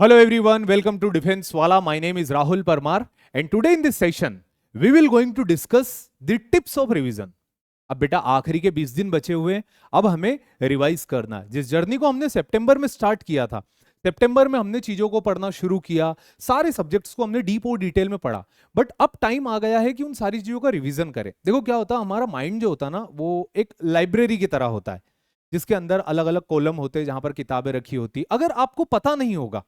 Hello everyone, welcome to Defense Wala. My name is Rahul Parmar and today in this session we will going to discuss the tips of revision. अब बेटा आखिरी के 20 दिन बचे हुए हैं, अब हमें रिवाइज करना है। जिस जर्नी को हमने सितंबर में स्टार्ट किया था, सितंबर में हमने चीजों को पढ़ना शुरू किया, सारे सब्जेक्ट्स को हमने डीप और डिटेल में पढ़ा, बट अब टाइम आ गया है कि उन सारी चीजों का रिवीजन करें। देखो क्या होता है, हमारा माइंड जो होता है ना, वो एक लाइब्रेरी की तरह होता है जिसके अंदर अलग अलग कॉलम होते हैं जहां पर किताबें रखी होती। अगर आपको पता नहीं होगा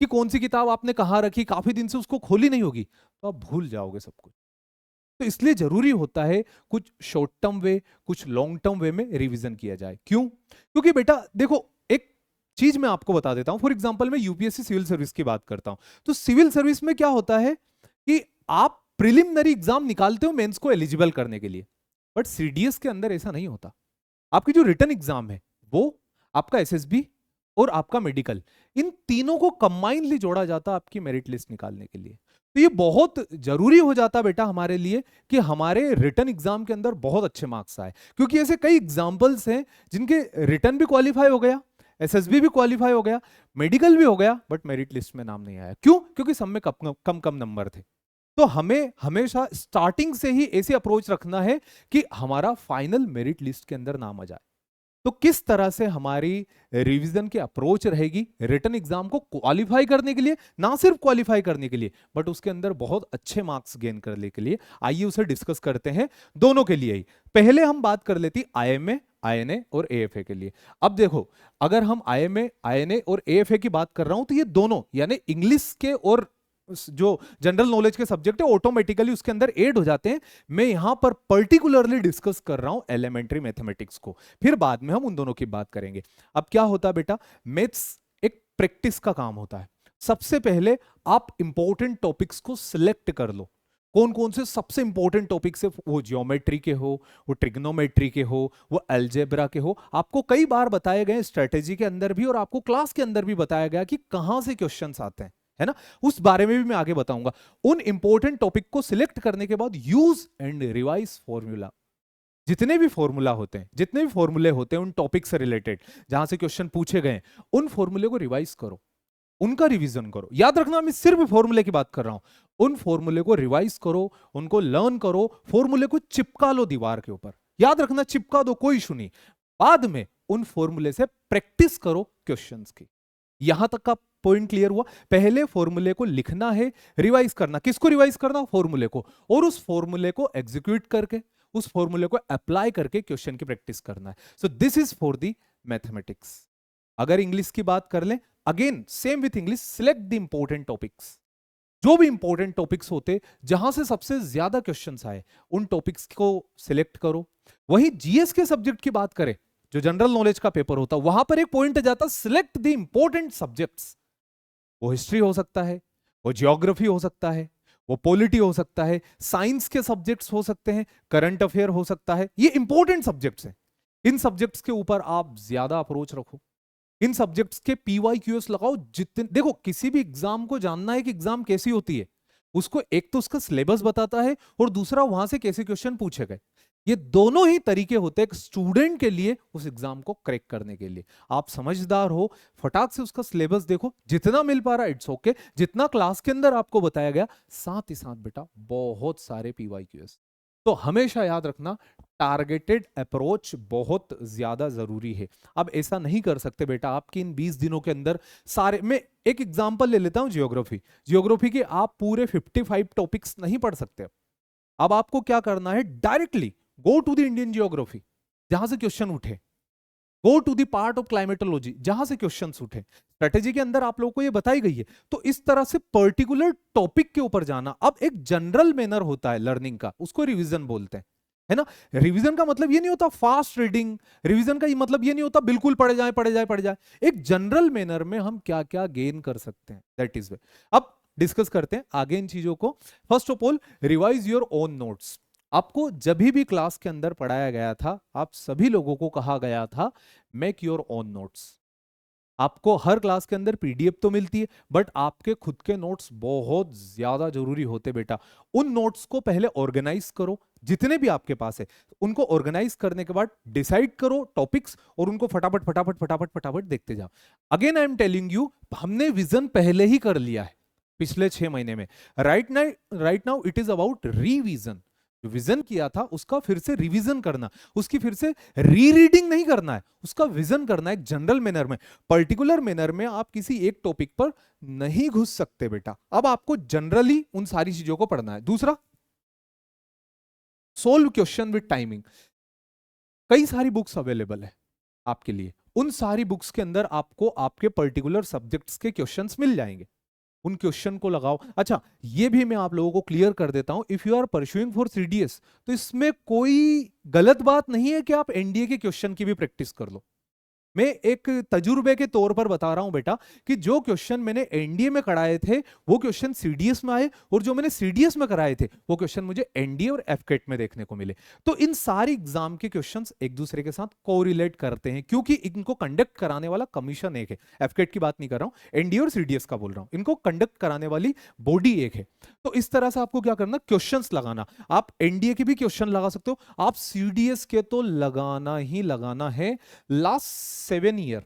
कि कौन सी किताब आपने कहाँ रखी, काफी दिन से उसको खोली नहीं होगी, तो आप भूल जाओगे सब कुछ। तो इसलिए जरूरी होता है कुछ शॉर्ट टर्म वे, कुछ लॉन्ग टर्म वे में रिवीजन किया जाए। क्यों? क्योंकि बेटा देखो, एक चीज मैं आपको बता देता हूं। फॉर एग्जांपल मैं यूपीएससी सिविल सर्विस की बात करता हूं, तो सिविल सर्विस में क्या होता है कि आप प्रिलिमिनरी एग्जाम निकालते हो मेंस को एलिजिबल करने के लिए, बट सीडीएस के अंदर ऐसा नहीं होता। आपकी जो रिटन एग्जाम है वो आपका एसएसबी और आपका मेडिकल, इन तीनों को कंबाइनली जोड़ा जाता आपकी मेरिट लिस्ट निकालने के लिए। तो ये बहुत जरूरी हो जाता बेटा हमारे लिए कि हमारे रिटन एग्जाम के अंदर बहुत अच्छे मार्क्स आए, क्योंकि ऐसे कई एग्जांपल्स हैं जिनके रिटन भी क्वालिफाई हो गया, एसएसबी भी क्वालिफाई हो गया, मेडिकल भी हो गया, बट मेरिट लिस्ट में नाम नहीं आया। क्यों? क्योंकि सब में कम कम नंबर थे। तो हमें हमेशा स्टार्टिंग से ही ऐसी अप्रोच रखना है कि हमारा फाइनल मेरिट लिस्ट के अंदर नाम आ जाए। तो किस तरह से हमारी रिवीजन की अप्रोच रहेगी रिटन एग्जाम को क्वालिफाई करने के लिए, ना सिर्फ क्वालिफाई करने के लिए बट उसके अंदर बहुत अच्छे मार्क्स गेन करने के लिए, आइए उसे डिस्कस करते हैं दोनों के लिए ही। पहले हम बात कर लेती आईएमए, आईएनए और एएफए के लिए। अब देखो, अगर हम आईएमए, आईएनए और एएफए की बात कर रहा हूं, तो ये दोनों यानी इंग्लिश के और जो जनरल नॉलेज के सब्जेक्ट है ऑटोमेटिकली उसके अंदर ऐड हो जाते हैं। मैं यहां पर पर्टिकुलरली डिस्कस कर रहा हूं एलिमेंट्री मैथमेटिक्स को, फिर बाद में हम उन दोनों की बात करेंगे। अब क्या होता है बेटा, मैथ्स एक प्रैक्टिस का काम होता है। सबसे पहले आप इंपॉर्टेंट टॉपिक्स को सिलेक्ट कर लो, कौन कौन से सबसे इंपॉर्टेंट टॉपिक्स है, वो जियोमेट्री के हो, वो ट्रिग्नोमेट्री के हो, वो अलजेब्रा के हो। आपको कई बार बताए गए स्ट्रेटेजी के अंदर भी और आपको क्लास के अंदर भी बताया गया कि कहां से क्वेश्चंस आते हैं, है ना। उस बारे में भी मैं आगे बताऊंगा। उन इंपॉर्टेंट टॉपिक को सिलेक्ट करने के बाद यूज एंड रिवाइज फॉर्मूला, जितने भी फॉर्मूला होते हैं, जितने भी फॉर्मूले होते हैं उन टॉपिक से रिलेटेड जहां से क्वेश्चन पूछे गए, उन फॉर्मूले को रिवाइज करो, उनका रिवीजन करो। याद रखना मैं सिर्फ फॉर्मूले की बात कर रहा हूं। उन फॉर्मूले को रिवाइज करो, उनको लर्न करो, फॉर्मूले को चिपका लो दीवार के ऊपर। याद रखना, चिपका दो, कोई इशू नहीं। बाद में उन फॉर्मूले से प्रैक्टिस करो क्वेश्चंस की। यहां तक का पॉइंट क्लियर हुआ? पहले फॉर्मूले को लिखना है, रिवाइज करना। किसको रिवाइज करना? फॉर्मूले को। और उस फॉर्मूले को एग्जीक्यूट करके, उस फॉर्मूले को अप्लाई करके क्वेश्चन की प्रैक्टिस करना है। So this is for the mathematics. अगर इंग्लिश की बात कर लें, again same with English, select the important topics. जो भी इंपॉर्टेंट टॉपिक्स होते जहां से सबसे ज्यादा क्वेश्चंस आए, उन टॉपिक्स को सिलेक्ट करो। वही जीएस के सब्जेक्ट की बात करें, जो जनरल नॉलेज का पेपर होता है, वहां पर एक पॉइंट जाता, सिलेक्ट द इंपॉर्टेंट सब्जेक्ट्स। वो हिस्ट्री हो सकता है, वो जियोग्राफी हो सकता है, वो पॉलिटी हो सकता है, साइंस के सब्जेक्ट्स हो सकते हैं, करंट अफेयर हो सकता है। ये इंपॉर्टेंट सब्जेक्ट्स हैं। इन सब्जेक्ट्स के ऊपर आप ज्यादा अप्रोच रखो, इन सब्जेक्ट्स के पीवाईक्यूएस लगाओ। जितने, देखो किसी भी एग्जाम को जानना है कि एग्जाम कैसी होती है, उसको एक तो उसका सिलेबस बताता है और दूसरा वहां से कैसे क्वेश्चन पूछे गए। ये दोनों ही तरीके होते हैं एक स्टूडेंट के लिए उस एग्जाम को क्रैक करने के लिए। आप समझदार हो, फटाक से उसका सिलेबस देखो, जितना मिल पा रहा है इट्स ओके, जितना क्लास के अंदर आपको बताया गया, साथ ही साथ बेटा बहुत सारे पीवाईक्यूएस। तो हमेशा याद रखना, टारगेटेड अप्रोच बहुत ज्यादा जरूरी है। अब ऐसा नहीं कर सकते बेटा आपके इन 20 दिनों के अंदर सारे। मैं एक एग्जांपल ले लेता हूं, जियोग्राफी। जियोग्राफी के आप पूरे 55 टॉपिक्स नहीं पढ़ सकते। अब आपको क्या करना है, directly go to the Indian geography जहां से क्वेश्चन उठे, go to the part of climatology जहां से क्वेश्चन उठे। स्ट्रेटेजी के अंदर आप लोगों को ये बताई गई है, तो इस तरह से पर्टिकुलर टॉपिक के ऊपर जाना। अब एक जनरल मैनर होता है लर्निंग का, उसको रिवीजन बोलते हैं, है ना। रिवीजन का मतलब ये नहीं होता फास्ट रीडिंग, रिवीजन का ये मतलब ये नहीं होता बिल्कुल पढ़े जाए पढ़े जाए पढ़े जाए। एक जनरल मैनर में हम क्या क्या गेन कर सकते हैं, दैट इज वे। अब डिस्कस करते हैं आगे इन चीजों को। First of all, revise your own notes. आपको जब भी क्लास के अंदर पढ़ाया गया था, आप सभी लोगों को कहा गया था मेक योर ओन नोट्स। आपको हर क्लास के अंदर पीडीएफ तो मिलती है, बट आपके खुद के नोट्स बहुत ज्यादा जरूरी होते बेटा। उन नोट्स को पहले ऑर्गेनाइज करो, जितने भी आपके पास है उनको ऑर्गेनाइज करने के बाद डिसाइड करो टॉपिक्स और उनको फटाफट फटाफट फटाफट फटाफट देखते जाओ। Again I am telling you, हमने विजन पहले ही कर लिया है पिछले 6 महीने में। Right now it is about revision. Vision किया था उसका फिर से रिवीजन करना, उसकी फिर से रीरीडिंग नहीं करना है, उसका विजन करना है एक जनरल मैनर में। पर्टिकुलर मैनर में आप किसी एक टॉपिक पर नहीं घुस सकते बेटा, अब आपको जनरली उन सारी चीजों को पढ़ना है। दूसरा, सोल्व क्वेश्चन विद टाइमिंग। कई सारी बुक्स अवेलेबल है आपके लिए, उन सारी बुक्स के अंदर आपको आपके पर्टिकुलर सब्जेक्ट्स के क्वेश्चंस मिल जाएंगे, उन क्वेश्चन को लगाओ। अच्छा, ये भी मैं आप लोगों को क्लियर कर देता हूं, if you are pursuing for CDS तो इसमें कोई गलत बात नहीं है कि आप एनडीए के क्वेश्चन की भी प्रैक्टिस कर लो। मैं एक तजुर्बे के तौर पर बता रहा हूं बेटा कि जो क्वेश्चन मैंने एनडीए में कराए थे वो क्वेश्चन सीडीएस में आए, और जो मैंने सीडीएस में कराए थे वो क्वेश्चन मुझे एनडीए और एफकेट में देखने को मिले। तो इन सारी एग्जाम के क्वेश्चंस एक दूसरे के साथ कोरिलेट करते हैं, क्योंकि इनको कंडक्ट कराने वाला कमीशन एक है। एफकेट की बात नहीं कर रहा हूं, एनडीए और सीडीएस का बोल रहा हूं, इनको कंडक्ट कराने वाली बॉडी एक है। तो इस तरह से आपको क्या करना, क्वेश्चंस लगाना। आप एनडीए के भी क्वेश्चन लगा सकते हो, आप सीडीएस के तो लगाना ही लगाना है। लास्ट 7 ईयर,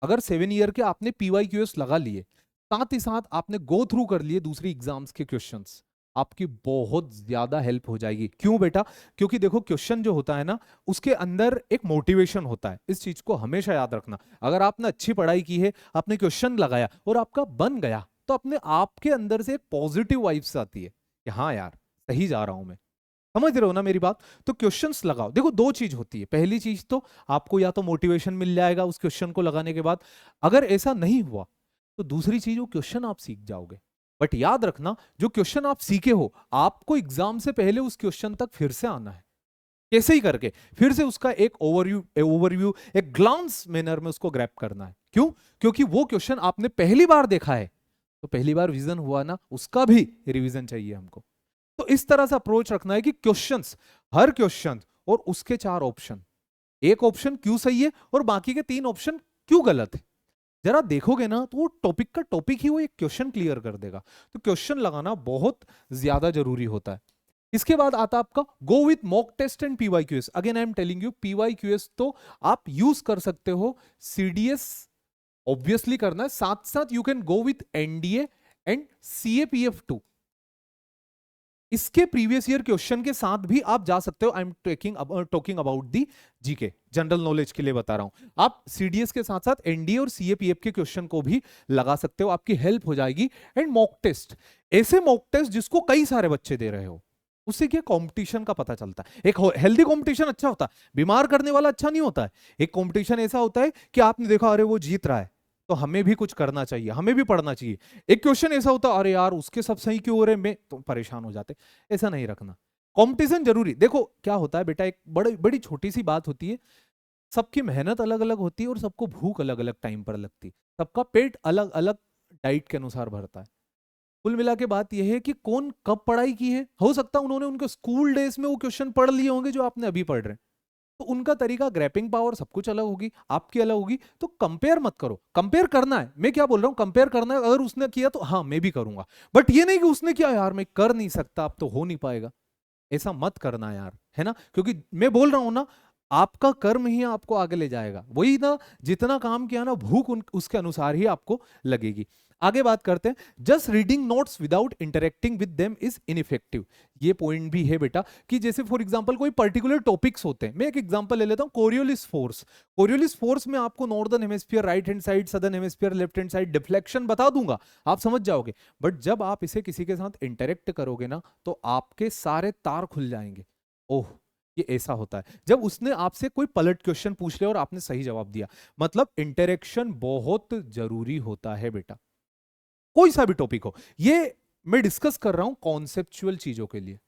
अगर 7 ईयर के आपने पीवाईक्यूएस लगा लिए, साथ ही साथ आपने गो थ्रू कर लिए दूसरी एग्जाम्स के क्वेश्चंस, आपकी बहुत ज्यादा हेल्प हो जाएगी। क्यों बेटा? क्योंकि देखो क्वेश्चन जो होता है ना, उसके अंदर एक मोटिवेशन होता है, इस चीज को हमेशा याद रखना। अगर आपने अच्छी पढ़ाई की है, आपने क्वेश्चन लगाया और आपका बन गया, तो अपने आपके अंदर से एक पॉजिटिव वाइब्स आती है कि हाँ यार सही जा रहा हूं मैं। समझ रहे हो ना मेरी बात? तो क्वेश्चंस लगाओ। देखो दो चीज होती है, पहली चीज तो आपको या तो मोटिवेशन मिल जाएगा उस क्वेश्चन को लगाने के बाद, अगर ऐसा नहीं हुआ तो दूसरी चीज वो क्वेश्चन आप सीख जाओगे। बट याद रखना, जो क्वेश्चन आप सीखे हो आपको एग्जाम से पहले उस क्वेश्चन तक फिर से आना है, कैसे ही करके फिर से उसका एक ओवरव्यू एक ग्लांस मैनर में उसको ग्रैब करना है। क्यों? क्योंकि वो क्वेश्चन आपने पहली बार देखा है, तो पहली बार विजन हुआ ना, उसका भी रिवीजन चाहिए हमको। तो इस तरह से अप्रोच रखना है कि क्वेश्चंस, हर क्वेश्चन और उसके 4 ऑप्शन, एक ऑप्शन क्यों सही है और बाकी के 3 ऑप्शन क्यों गलत है, जरा देखोगे ना तो वो टॉपिक का टॉपिक ही वो एक क्वेश्चन क्लियर कर देगा। तो क्वेश्चन लगाना बहुत ज्यादा जरूरी होता है। इसके बाद आता आपका go with mock test and PYQs. Again I am telling you, PYQs तो आप यूज कर सकते हो, सीडीएस ऑब्वियसली करना है, साथ साथ you can go with NDA and CAPF. इसके प्रीवियस ईयर क्वेश्चन के साथ भी आप जा सकते हो। I am talking about the GK, general knowledge के लिए बता रहा हूं। आप सीडीएस के साथ साथ एनडीए और सीएपीएफ के क्वेश्चन को भी लगा सकते हो, आपकी हेल्प हो जाएगी। एंड मॉक टेस्ट, ऐसे मॉक टेस्ट जिसको कई सारे बच्चे दे रहे हो, उससे क्या कंपटीशन का पता चलता है। एक हेल्दी कंपटीशन अच्छा होता है, बीमार करने वाला अच्छा नहीं होता है। एक कंपटीशन ऐसा होता है कि आपने देखा अरे वो जीत रहा है तो हमें भी कुछ करना चाहिए, हमें भी पढ़ना चाहिए। एक क्वेश्चन ऐसा होता है अरे यार उसके सब सही क्यों हो रहे, मैं तो परेशान हो जाते। ऐसा नहीं रखना, कंपटीशन जरूरी। देखो क्या होता है बेटा, एक बड़ी बड़ी छोटी सी बात होती है, सबकी मेहनत अलग अलग होती है और सबको भूख अलग अलग टाइम पर लगती है, सबका पेट अलग अलग डाइट के अनुसार भरता है। कुल मिला के बात यह है कि कौन कब पढ़ाई की है, हो सकता है उन्होंने उनके स्कूल डेज में वो क्वेश्चन पढ़ लिए होंगे जो आपने अभी पढ़ रहे हैं, तो उनका तरीका, ग्रैपिंग पावर सब कुछ अलग होगी, आपकी अलग होगी। तो कंपेयर मत करो, कंपेयर करना है, मैं क्या बोल रहा हूं, कंपेयर करना है। अगर उसने किया तो हाँ मैं भी करूंगा, बट ये नहीं कि उसने किया यार मैं कर नहीं सकता, अब तो हो नहीं पाएगा, ऐसा मत करना यार, है ना। क्योंकि मैं बोल रहा हूं ना, आपका कर्म ही आपको आगे ले जाएगा, वही ना, जितना काम किया ना भूख उसके अनुसार ही आपको लगेगी। आगे बात करते हैं, just reading notes without interacting with them is ineffective. ये पॉइंट भी है बेटा कि जैसे फॉर एग्जांपल कोई पर्टिकुलर टॉपिक्स होते हैं, मैं एक एग्जांपल ले लेता हूं, कोरियोलिस फोर्स। कोरियोलिस फोर्स में आपको northern hemisphere right hand side, southern hemisphere left hand side, deflection बता दूंगा, आप समझ जाओगे। बट जब आप इसे किसी के साथ इंटरेक्ट करोगे ना, तो आपके सारे तार खुल जाएंगे। ओह ये ऐसा होता है जब उसने आपसे कोई पलट क्वेश्चन पूछ लिया और आपने सही जवाब दिया। मतलब इंटरेक्शन बहुत जरूरी होता है बेटा, कोई सा भी टॉपिक हो। ये मैं डिस्कस कर रहा हूं कॉन्सेप्चुअल चीजों के लिए।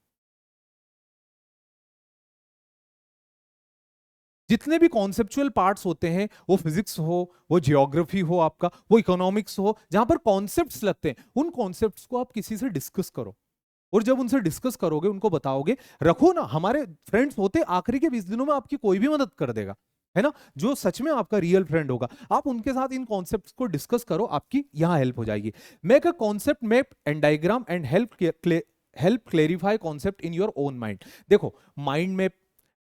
जितने भी कॉन्सेप्चुअल पार्ट्स होते हैं, वो फिजिक्स हो, वो जियोग्राफी हो, आपका वो इकोनॉमिक्स हो, जहां पर कॉन्सेप्ट्स लगते हैं, उन कॉन्सेप्ट्स को आप किसी से डिस्कस करो। और जब उनसे डिस्कस करोगे, उनको बताओगे, रखो ना, हमारे फ्रेंड्स होते आखिरी के 20 दिनों में आपकी कोई भी मदद कर देगा, है ना। जो सच में आपका रियल फ्रेंड होगा, आप उनके साथ इन कॉन्सेप्ट्स को डिस्कस करो, आपकी यहां हेल्प हो जाएगी। Make a concept map and diagram and help clarify concept in your own mind. देखो, माइंड में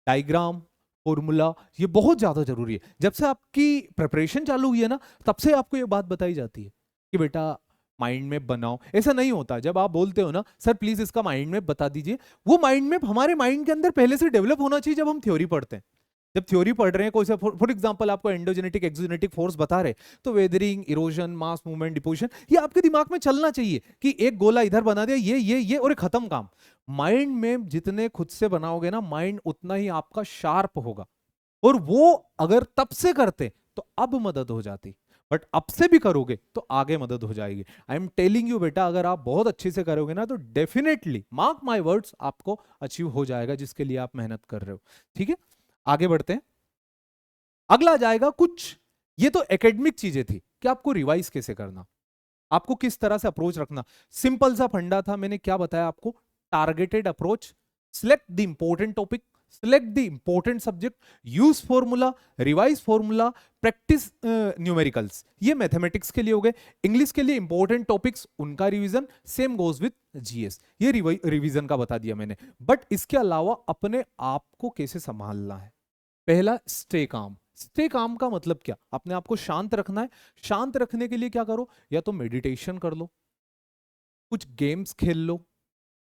डायग्राम, फॉर्मूला, ये बहुत ज्यादा जरूरी है। जब से आपकी प्रिपरेशन चालू हुई है ना, तब से आपको ये बात बताई जाती है कि बेटा माइंड मैप बनाओ। ऐसा नहीं होता, जब आप बोलते हो ना सर प्लीज इसका माइंड मैप बता दीजिए, वो माइंड मैप हमारे माइंड के अंदर पहले से डेवलप होना चाहिए। जब हम थ्योरी पढ़ते हैं, जब थ्योरी पढ़ रहे हैं, कोई सा फॉर एग्जांपल आपको एंडोजेनेटिक एक्सोजेनेटिक फोर्स बता रहे, तो weathering, erosion, mass movement, deposition, ये आपके दिमाग में चलना चाहिए कि एक गोला इधर बना दिया, ये और खत्म काम। माइंड में जितने खुद से बनाओगे ना, माइंड उतना ही आपका शार्प होगा। और वो अगर तब से करते तो अब मदद हो जाती, बट अब से भी करोगे तो आगे मदद हो जाएगी। आई एम टेलिंग यू बेटा, अगर आप बहुत अच्छे से करोगे ना, तो डेफिनेटली मार्क माय वर्ड्स, आपको अचीव हो जाएगा जिसके लिए आप मेहनत कर रहे हो। ठीक है, आगे बढ़ते हैं। अगला जाएगा कुछ, ये तो एकेडमिक चीजें थी कि आपको रिवाइज कैसे करना, आपको किस तरह से अप्रोच रखना। सिंपल सा फंडा था, मैंने क्या बताया आपको, targeted approach, select the important topic, select the important subject, use formula, revise formula, practice numericals. ये मैथमेटिक्स के लिए हो गए। इंग्लिश के लिए इंपॉर्टेंट टॉपिक्स, उनका revision, same goes with GS, ये रिवीजन का बता दिया मैंने। बट इसके अलावा अपने आप को कैसे संभालना है, पहला स्टे काम। स्टे काम का मतलब क्या, अपने आप को शांत रखना है। शांत रखने के लिए क्या करो, या तो मेडिटेशन कर लो, कुछ गेम्स खेल लो,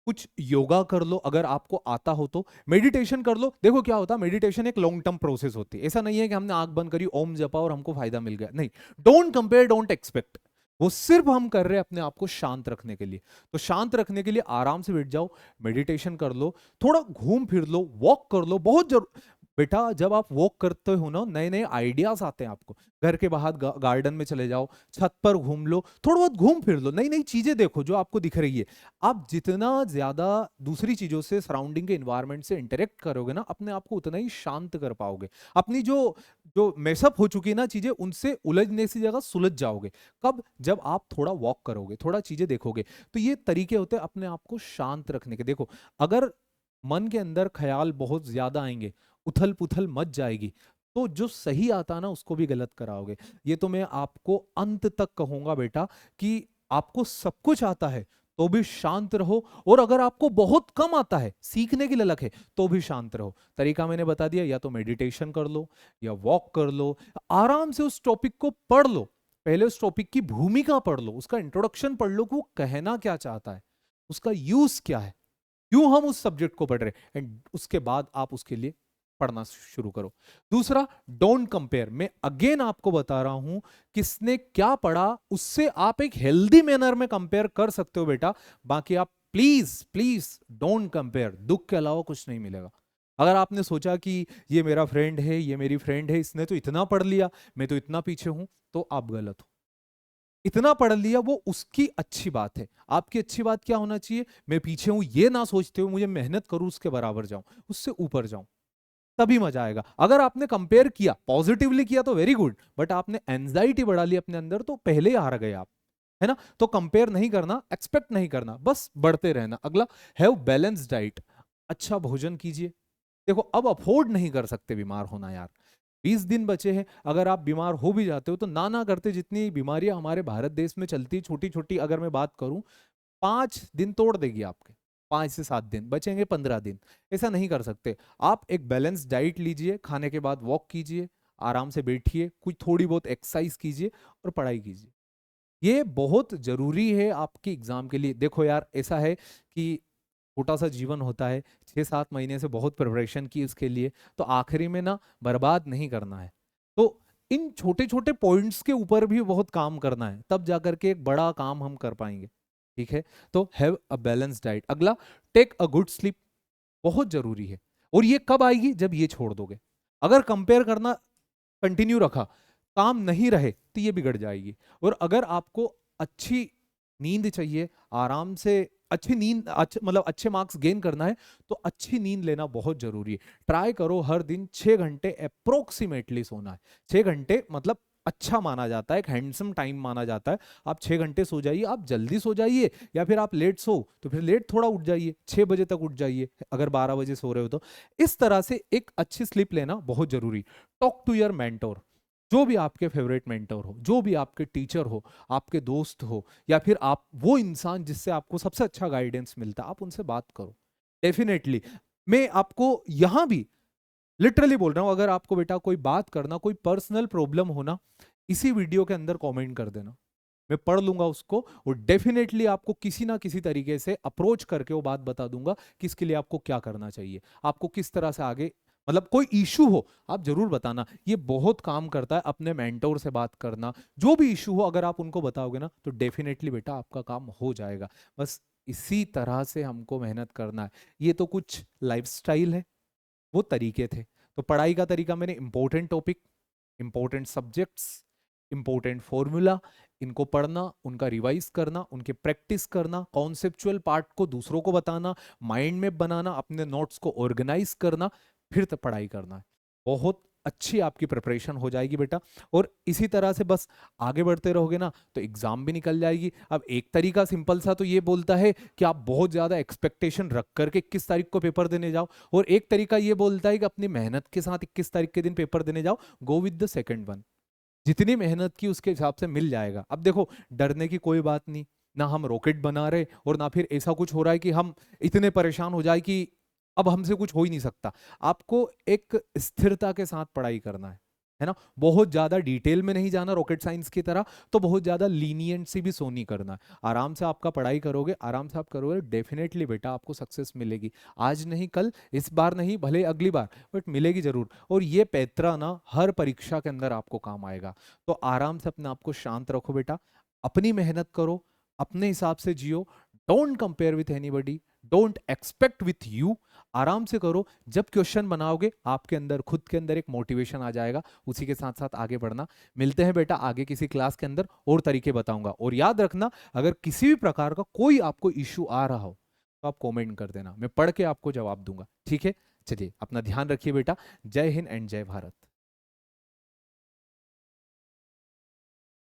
कुछ योगा कर लो अगर आपको आता हो तो। मेडिटेशन कर लो। देखो क्या होता है, मेडिटेशन एक लॉन्ग टर्म प्रोसेस होती है। ऐसा नहीं है कि हमने आंख बंद करी, ओम जपा और हमको फायदा मिल गया, नहीं। Don't compare, don't expect. वो सिर्फ हम कर रहे हैं अपने आप को शांत रखने के लिए। तो शांत रखने के लिए आराम से बैठ जाओ, मेडिटेशन कर लो, थोड़ा घूम फिर लो, वॉक कर लो। बहुत जरूर बेटा, जब आप वॉक करते हो ना, नए नए आइडियाज आते हैं आपको। घर के बाहर गार्डन में चले जाओ, छत पर घूम लो, थोड़ा बहुत घूम फिर लो, नई नई चीजें देखो जो आपको दिख रही है। आप जितना ज्यादा दूसरी चीजों से, सराउंडिंग के इन्वायरमेंट से इंटरेक्ट करोगे ना, अपने आप को उतना ही शांत कर पाओगे। अपनी जो जो मेसअप हो चुकी है ना चीजें, उनसे उलझने की जगह सुलझ जाओगे। कब, जब आप थोड़ा वॉक करोगे, थोड़ा चीजें देखोगे। तो ये तरीके होते हैं अपने आप को शांत रखने के। देखो, अगर मन के अंदर ख्याल बहुत ज्यादा आएंगे, उथल पुथल मच जाएगी, तो जो सही आता ना उसको भी गलत कराओगे। ये तो मैं आपको अंत तक कहूंगा बेटा, कि आपको सब कुछ आता है तो भी शांत रहो, और अगर आपको बहुत कम आता है, सीखने की ललक है, तो भी शांत रहो। तरीका मैंने बता दिया, या तो मेडिटेशन कर लो, या वॉक कर लो, आराम से उस टॉपिक को पढ़ लो। पहले उस टॉपिक की भूमिका पढ़ लो, उसका इंट्रोडक्शन पढ़ लो कि वो कहना क्या चाहता है, उसका यूज क्या है, क्यों हम उस सब्जेक्ट को पढ़ रहे हैं, एंड उसके बाद आप उसके लिए पढ़ना शुरू करो। दूसरा, डोंट कंपेयर। मैं अगेन आपको बता रहा हूं, किसने क्या पढ़ा उससे आप एक हेल्दी मैनर में कंपेयर कर सकते हो बेटा। बाकी आप प्लीज प्लीज डोंट कंपेयर, दुख के अलावा कुछ नहीं मिलेगा। अगर आपने सोचा कि ये मेरा फ्रेंड है, ये मेरी फ्रेंड है, इसने तो इतना पढ़ लिया, मैं तो इतना पीछे हूं, तो आप गलत हो। इतना पढ़ लिया वो उसकी अच्छी बात है, आपकी अच्छी बात क्या होना चाहिए, मैं पीछे हूं ये ना सोचते हो, मुझे मेहनत करूं, उसके बराबर जाऊं, उससे ऊपर जाऊं, तभी मजा आएगा। अगर आपने कंपेयर किया, पॉजिटिवली किया तो वेरी गुड, बट आपने एंजाइटी बढ़ा ली अपने अंदर, तो पहले ही हार गए आप, है ना। तो कंपेयर नहीं करना, एक्सपेक्ट नहीं करना, बस बढ़ते रहना। अगला, हैव बैलेंस डाइट, अच्छा भोजन कीजिए। देखो, अब अफोर्ड नहीं कर सकते बीमार होना यार, 20 दिन बचे हैं। अगर आप बीमार हो भी जाते हो तो ना करते, जितनी बीमारियां हमारे भारत देश में चलती छोटी छोटी, अगर मैं बात करूं, 5 दिन तोड़ देगी आपके, 5 से 7 दिन बचेंगे, 15 दिन। ऐसा नहीं कर सकते। आप एक बैलेंस डाइट लीजिए, खाने के बाद वॉक कीजिए, आराम से बैठिए, कुछ थोड़ी बहुत एक्सरसाइज कीजिए, और पढ़ाई कीजिए। ये बहुत जरूरी है आपके एग्जाम के लिए। देखो यार, ऐसा है कि छोटा सा जीवन होता है, 6-7 महीने से बहुत प्रिपरेशन की इसके लिए, तो आखिरी में ना बर्बाद नहीं करना है। तो इन छोटे छोटे पॉइंट्स के ऊपर भी बहुत काम करना है, तब जाकर के एक बड़ा काम हम कर पाएंगे। ठीक है, तो हैव अ बैलेंस डाइट। अगला, टेक अ गुड स्लीप, बहुत जरूरी है। और ये कब आएगी, जब ये छोड़ दोगे। अगर कंपेयर करना कंटिन्यू रखा, काम नहीं रहे, तो ये बिगड़ जाएगी। और अगर आपको अच्छी नींद चाहिए, आराम से अच्छी नींद, मतलब अच्छे मार्क्स गेन करना है, तो अच्छी नींद लेना बहुत जरूरी है। ट्राई करो हर दिन 6 घंटे अप्रोक्सीमेटली सोना है। 6 घंटे मतलब अच्छा माना जाता है, एक हैंडसम टाइम माना जाता है। आप 6 घंटे सो जाइए, आप जल्दी सो जाइए, या फिर आप लेट सो तो फिर लेट थोड़ा उठ जाइए, 6 बजे तक उठ जाइए, अगर 12 बजे सो रहे हो तो। इस तरह से एक अच्छी स्लीप लेना बहुत जरूरी। टॉक टू योर मेंटोर, जो भी आपके फेवरेट मेंटर हो, जो भी आपके टीचर हो, आपके दोस्त हो, या फिर आप वो इंसान जिससे आपको सबसे अच्छा गाइडेंस मिलता है, आप उनसे बात करो। डेफिनेटली मैं आपको यहां भी लिटरली बोल रहा हूं, अगर आपको बेटा कोई बात करना, कोई पर्सनल प्रॉब्लम हो ना, इसी वीडियो के अंदर कमेंट कर देना, मैं पढ़ लूंगा उसको, और डेफिनेटली आपको किसी ना किसी तरीके से अप्रोच करके वो बात बता दूंगा कि इसके लिए आपको क्या करना चाहिए, आपको किस तरह से आगे, मतलब कोई इशू हो आप जरूर बताना। ये बहुत काम करता है, अपने मेंटोर से बात करना, जो भी इशू हो अगर आप उनको बताओगे ना तो डेफिनेटली बेटा आपका काम हो जाएगा। बस इसी तरह से हमको मेहनत करना है। ये तो कुछ लाइफस्टाइल है, वो तरीके थे। तो पढ़ाई का तरीका मैंने important topic, important subjects, important formula, इनको पढ़ना, उनका रिवाइज करना, उनके प्रैक्टिस करना, कॉन्सेप्चुअल पार्ट को दूसरों को बताना, माइंड मैप बनाना, अपने नोट्स को ऑर्गेनाइज करना, फिर तो पढ़ाई करना है। बहुत अच्छी आपकी प्रिपरेशन हो जाएगी बेटा। और इसी तरह से बस आगे बढ़ते रहोगे ना तो एग्जाम भी निकल जाएगी। अब एक तरीका सिंपल सा तो ये बोलता है कि आप बहुत ज्यादा एक्सपेक्टेशन रख करके 21 तारीख को पेपर देने जाओ, और एक तरीका ये बोलता है कि अपनी मेहनत के साथ 21 तारीख के दिन पेपर देने जाओ। Go with the second one, जितनी मेहनत की उसके हिसाब से मिल जाएगा। अब देखो डरने की कोई बात नहीं, ना हम रॉकेट बना रहे और ना फिर ऐसा कुछ हो रहा है कि हम इतने परेशान हो जाए कि अब हमसे कुछ हो ही नहीं सकता। आपको एक स्थिरता के साथ पढ़ाई करना है ना, बहुत ज्यादा डिटेल में नहीं जाना रॉकेट साइंस की तरह, तो बहुत ज्यादा लीनियंट सी भी सोनी करना है। आराम से आपका पढ़ाई करोगे, आराम से आप करोगे, डेफिनेटली बेटा आपको सक्सेस मिलेगी। आज नहीं कल, इस बार नहीं भले अगली बार, बट मिलेगी जरूर। और ये पैतरा ना हर परीक्षा के अंदर आपको काम आएगा। तो आराम से अपने आप को शांत रखो बेटा, अपनी मेहनत करो, अपने हिसाब से जियो, don't compare with anybody, don't expect with you. आराम से करो, जब क्वेश्चन बनाओगे आपके अंदर खुद के अंदर एक मोटिवेशन आ जाएगा, उसी के साथ साथ आगे बढ़ना। मिलते हैं बेटा आगे किसी क्लास के अंदर, और तरीके बताऊंगा। और याद रखना, अगर किसी भी प्रकार का कोई आपको इश्यू आ रहा हो तो आप कमेंट कर देना, मैं पढ़ के आपको जवाब दूंगा, ठीक है। चलिए अपना ध्यान रखिए बेटा। जय हिंद एंड जय भारत।